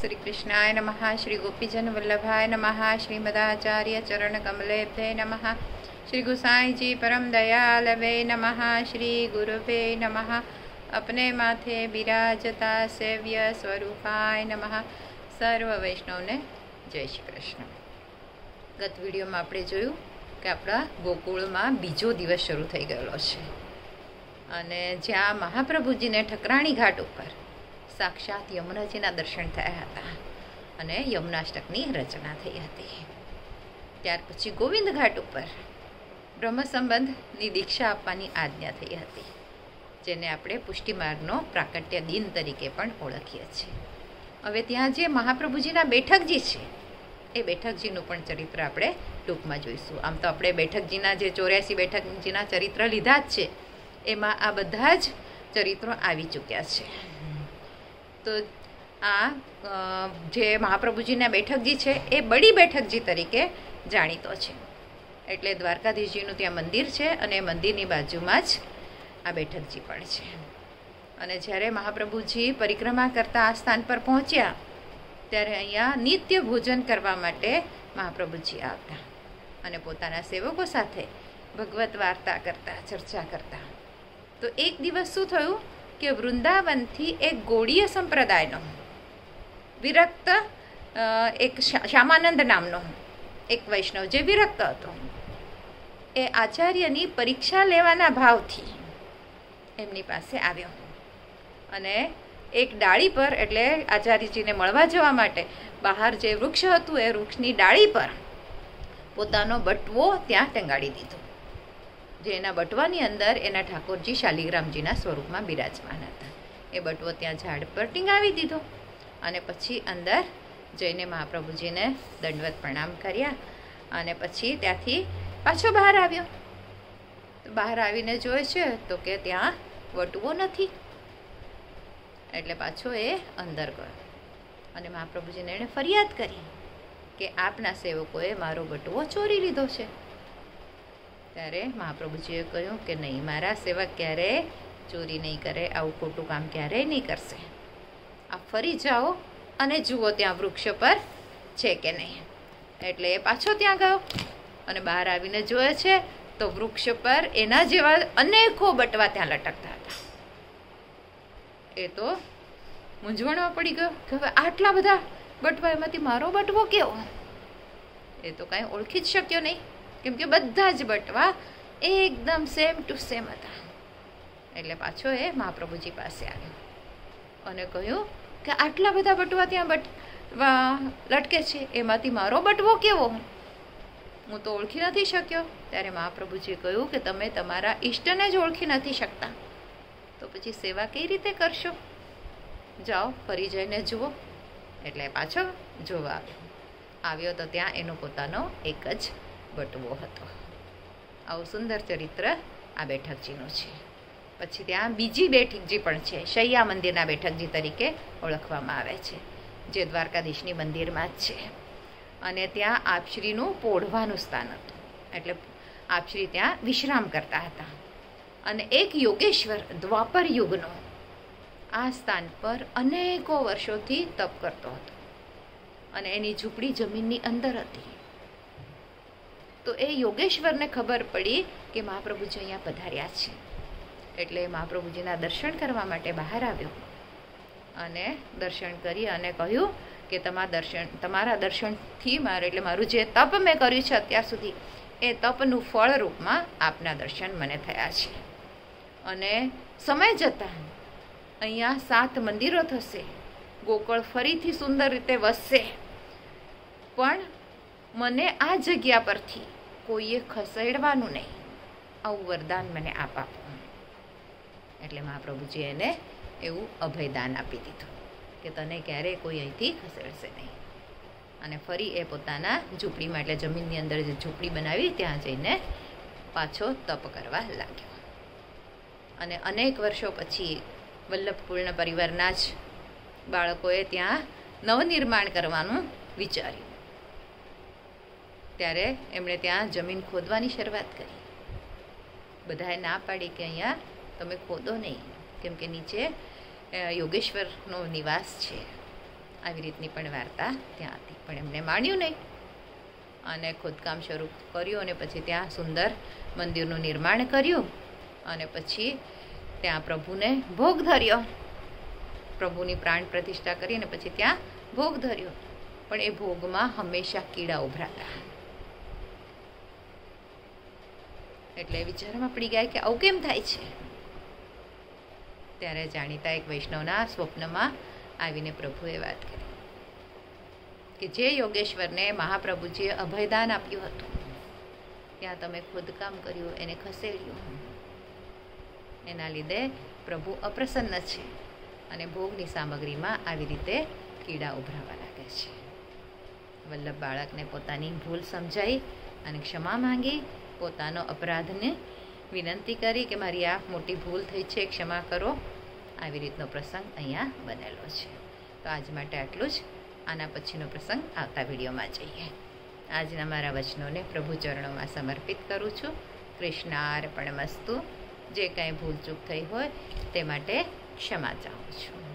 श्री कृष्णाय नमः। श्री गोपीजन वल्लभाय नमः। श्रीमदाचार्य चरण कमलेभ्ये नमः। श्री गुसाई जी परम दयालवे नमः। श्री गुरुवे नमः। अपने माथे बिराजता सेव्य स्वरूपाय नमः। सर्व वैष्णव ने जय श्री कृष्ण। गत विडियो में आपणे जोयुं के आपणा गोकुल में बीजो दिवस शुरू थई गयेलो छे अने ज्यां महाप्रभुजी ने ठकराणी घाट पर साक्षात यमुनाजीना दर्शन थया हता अने यमुनाष्टकनी रचना थई हती। त्यार पछी गोविंद घाट पर ब्रह्म संबंधनी दीक्षा आपवानी आज्ञा थई हती, जेने आपणे पुष्टिमार्गनो प्राकट्य दिन तरीके पण ओळखीए छीए। हवे त्यां जे महाप्रभुजीना बेठकजी छे ए बेठकजीनुं पण चरित्र आपणे टूंकमां जोईशुं। आम तो आपणे बेठकजीना जे 84 बेठकजीना चरित्र लीधा ज छे एमां आ बधा ज चरित्रो आवी चूक्या छे। तो आ जे महाप्रभुजीना बेठकजी छे ए बड़ी बेठकजी तरीके जाणीतो छे। एटले द्वारकाधीशजीनुं त्यां मंदिर छे अने मंदिरनी बाजुमां ज आ बेठकजी पण छे। अने ज्यारे महाप्रभुजी परिक्रमा करता आ स्थान पर पहोंच्या त्यारे अहींया नित्य भोजन करवा माटे महाप्रभुजी आवता अने पोताना सेवको साथे भगवत वार्ता करता, चर्चा करता। तो एक दिवस शुं थयुं के वृंदावनथी एक गोड़ीय संप्रदायनो विरक्त एक श्यामानंद नामनो एक वैष्णव जे विरक्त हतो ए आचार्यनी परीक्षा लेवाना भावथी एमनी पासे आव्यो अने एक डाળી पर एटले आचार्यजीने मळवा जवा माटे बहार जे वृक्ष हतुं ए वृक्षनी डाળી पर पोतानो बटवो त्यां टंगाड़ी दीधो। जेना बटवानी अंदर एना ठाकोरजी शालिग्रामजीना स्वरूपमां बिराजमान हता। ए बटवो त्यां झाड़ पर टींगावी दीधो अने पछी अंदर जईने महाप्रभुजीने दंडवत प्रणाम कर्या अने पछी त्यांथी पाछो बहार आव्यो। बहार आवीने जोए छे तो के त्यां बटवो नथी एटले पाछो ए अंदर गयो अने महाप्रभुजीने एणे फरियाद करी के आपना सेवकोए मारो बटवो चोरी लीधो छे। त्यारे महाप्रभुजीए कह्युं के नहीं, मारा सेवक क्यारे चोरी नहीं करे, आवुं खोटुं काम क्यारेय नहीं करशे। आप फरी जाओ अने जुओ त्यां वृक्ष पर छे के नहीं। एटले ए पाछो त्यां गयो अने बहार आवीने जोए छे तो वृक्ष पर एना जेवा अनेको बटवा त्यां लटकता हता। ए तो मूंझवणमां पड़ी गयो के हवे आटला बधा बटवा एमांथी मारो बटवो केवो। ए तो कांई ओळखी ज शक्यो नहीं, केम के बधा ज बटवा एकदम सेम टू सेम हता। एटले पाछो ए महाप्रभुजी पासे आव्यो अने कह्युं के आटला बधा बटवा त्यां लटके छे एमांथी मारो बटवो केवो, हूँ तो ओळखी नथी शक्यो। त्यारे महाप्रभुजीए कह्युं के तमे तमारा इष्टने ज ओळखी नथी शकता तो पछी सेवा कई रीते करशो, जाओ फरी जईने जुओ। एटले पाछो जोवा આવ્યો तो त्यां एनो पोतानो एक ज बटवो हतो। आवुं सुंदर चरित्र आ बेठकजीनुं छे। पछी त्यां बीजी बेठकजी पण छे, शैया मंदिरना बेठकजी तरीके ओळखवामां आवे छे, जे द्वारकाधीशनी मंदिरमां ज छे अने त्यां आपश्रीनुं पोढवानुं स्थान हतुं। एटले आपश्री त्यां विश्राम करता हता अने एक योगेश्वर द्वापर युगनो आ स्थान पर अनेको वर्षोथी तप करतो हतो अने एनी झूंपड़ी जमीननी अंदर हती। तो ए योगेश्वरने खबर पड़ी के महाप्रभुजी अहींया पधार्या छे एटले महाप्रभुजीना दर्शन करवा माटे बहार आव्यो अने दर्शन करी अने कह्युं के तमारा दर्शनथी मारे एटले मारुं जे तप मैं कर्युं छे अत्यार सुधी ए तपनुं फळ रूपमां आपना दर्शन मने थया छे अने समय जता अहींया 7 मंदिरो थशे, गोकुळ फरीथी सुंदर रीते वसशे, पण मने आ जग्या परथी कोईए खसेड़वानुं नहीं, आवुं वरदान मने आपो। एटले महाप्रभुजी एने एवुं अभयदान आपी दीधुं के तने क्यारे कोई અહીંથી खसेड़शे नहीं अने फरी ए पोताना झूंपड़ीमां એટલે जमीननी अंदर जे झूंपड़ी बनावी त्यां जईने पाछो तप करवा लाग्यो। अने अनेक वर्षो पछी वल्लभपूर्ण परिवारना ज बाळकोए त्यां नवनिर्माण करवानुं विचार्युं। त्यारे एमणे त्यां जमीन खोदवानी शरूआत करी। बधाए ना पाड़ी के अहींया तमे खोदो नहीं, केम के नीचे योगेश्वरनो निवास छे આવી રીતની પણ વાર્તા ત્યાં હતી, પણ એમને માન્યું નહીં અને ખોદકામ શરૂ કર્યું અને પછી ત્યાં સુંદર મંદિરનું નિર્માણ કર્યું અને પછી ત્યાં પ્રભુને ભોગ ધર્યો, પ્રભુની પ્રાણ પ્રતિષ્ઠા કરી અને પછી ત્યાં ભોગ ધર્યો. પણ એ ભોગમાં હંમેશા કીડા ઉભરાતા. એટલે વિચારમાં પડી ગયા કે આવું કેમ થાય છે. ત્યારે જાણીતા એક વૈષ્ણવના સ્વપ્નમાં આવીને પ્રભુએ વાત કરી કે જે યોગેશ્વરને મહાપ્રભુજીએ અભયદાન આપ્યું હતું ત્યાં તમે ખોદકામ કર્યું, એને ખસેડ્યું, એના લીધે પ્રભુ અપ્રસન્ન છે અને ભોગની સામગ્રીમાં આવી રીતે કીડા ઉભરાવા લાગે છે. વલ્લભ બાળકને પોતાની ભૂલ સમજાઈ અને ક્ષમા માંગી, પોતાનો અપરાધને વિનંતી કરી કે મારી આ મોટી ભૂલ થઈ છે, ક્ષમા કરો. આવી રીતનો પ્રસંગ અહીંયા બનેલો છે. તો આજ માટે આટલું જ. આના પછીનો પ્રસંગ આવતા વિડીયોમાં જોઈએ. આજના મારા વચનોને પ્રભુ ચરણોમાં સમર્પિત કરું છું. કૃષ્ણાર્પણમસ્તુ. જે કાંઈ ભૂલચૂક થઈ હોય તે માટે ક્ષમા ચાહું છું.